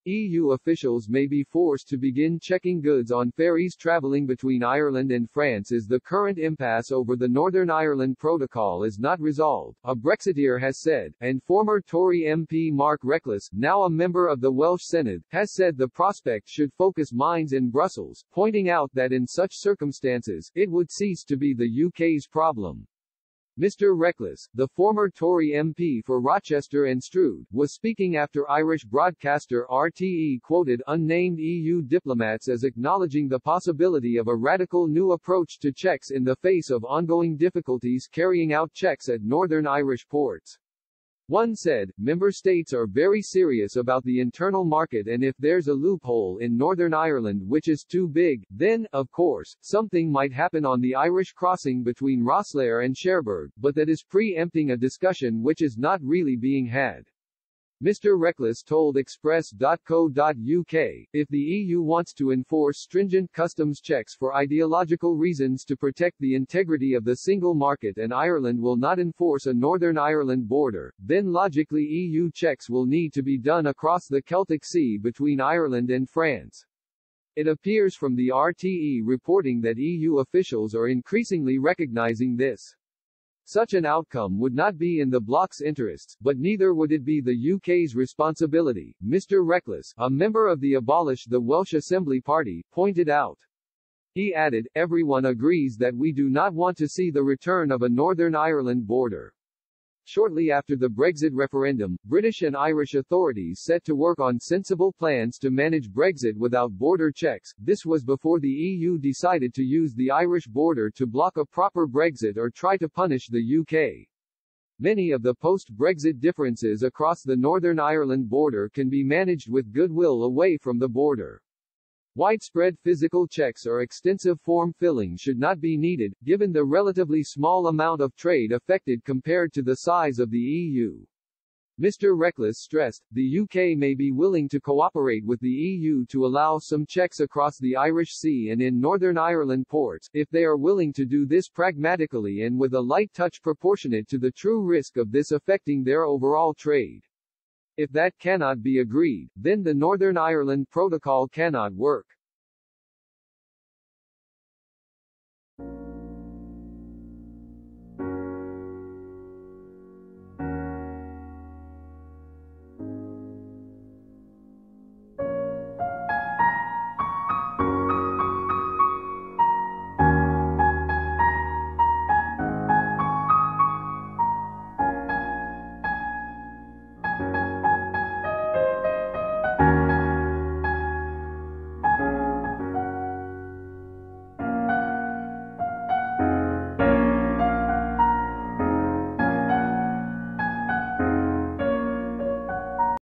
EU officials may be forced to begin checking goods on ferries travelling between Ireland and France as the current impasse over the Northern Ireland Protocol is not resolved, a Brexiteer has said, and former Tory MP Mark Reckless, now a member of the Welsh Senedd, has said the prospect should focus minds in Brussels, pointing out that in such circumstances, it would cease to be the UK's problem. Mr. Reckless, the former Tory MP for Rochester and Stroud, was speaking after Irish broadcaster RTE quoted unnamed EU diplomats as acknowledging the possibility of a radical new approach to checks in the face of ongoing difficulties carrying out checks at Northern Irish ports. One said, member states are very serious about the internal market, and if there's a loophole in Northern Ireland which is too big, then, of course, something might happen on the Irish crossing between Rosslare and Cherbourg, but that is pre-empting a discussion which is not really being had. Mr. Reckless told Express.co.uk, if the EU wants to enforce stringent customs checks for ideological reasons to protect the integrity of the single market and Ireland will not enforce a Northern Ireland border, then logically EU checks will need to be done across the Celtic Sea between Ireland and France. It appears from the RTE reporting that EU officials are increasingly recognizing this. Such an outcome would not be in the bloc's interests, but neither would it be the UK's responsibility, Mr. Reckless, a member of the Abolish the Welsh Assembly Party, pointed out. He added, everyone agrees that we do not want to see the return of a Northern Ireland border. Shortly after the Brexit referendum, British and Irish authorities set to work on sensible plans to manage Brexit without border checks. This was before the EU decided to use the Irish border to block a proper Brexit or try to punish the UK. Many of the post-Brexit differences across the Northern Ireland border can be managed with goodwill away from the border. Widespread physical checks or extensive form filling should not be needed, given the relatively small amount of trade affected compared to the size of the EU. Mr. Reckless stressed, the UK may be willing to cooperate with the EU to allow some checks across the Irish Sea and in Northern Ireland ports, if they are willing to do this pragmatically and with a light touch proportionate to the true risk of this affecting their overall trade. If that cannot be agreed, then the Northern Ireland Protocol cannot work.